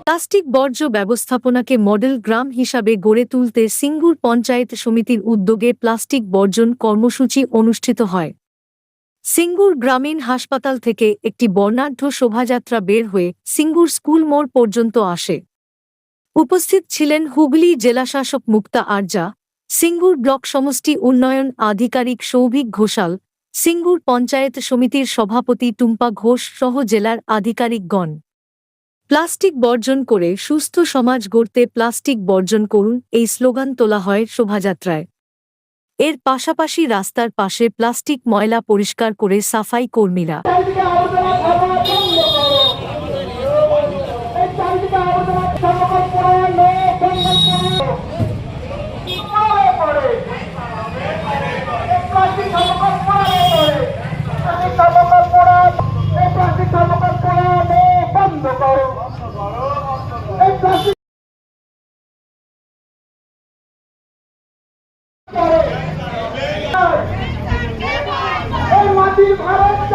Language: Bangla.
প্লাস্টিক বর্জ্য ব্যবস্থাপনাকে মডেল গ্রাম হিসাবে গড়ে তুলতে সিঙ্গুর পঞ্চায়েত সমিতির উদ্যোগে প্লাস্টিক বর্জন কর্মসূচি অনুষ্ঠিত হয়। সিঙ্গুর গ্রামীণ হাসপাতাল থেকে একটি বর্ণাঢ্য শোভাযাত্রা বের হয়ে সিঙ্গুর স্কুল মোড় পর্যন্ত আসে। উপস্থিত ছিলেন হুগলি জেলাশাসক মুক্তা আরজা, সিঙ্গুর ব্লক সমষ্টি উন্নয়ন আধিকারিক সৌভিক ঘোষাল, সিঙ্গুর পঞ্চায়েত সমিতির সভাপতি টুম্পা ঘোষ সহ জেলার আধিকারিকগণ। প্লাস্টিক বর্জন করে সুস্থ সমাজ গড়তে প্লাস্টিক বর্জন করুন এই স্লোগান তোলা হয় শোভাযাত্রায়। এর পাশাপাশি রাস্তার পাশে প্লাস্টিক ময়লা পরিষ্কার করে সাফাই কর্মীরা। ভারত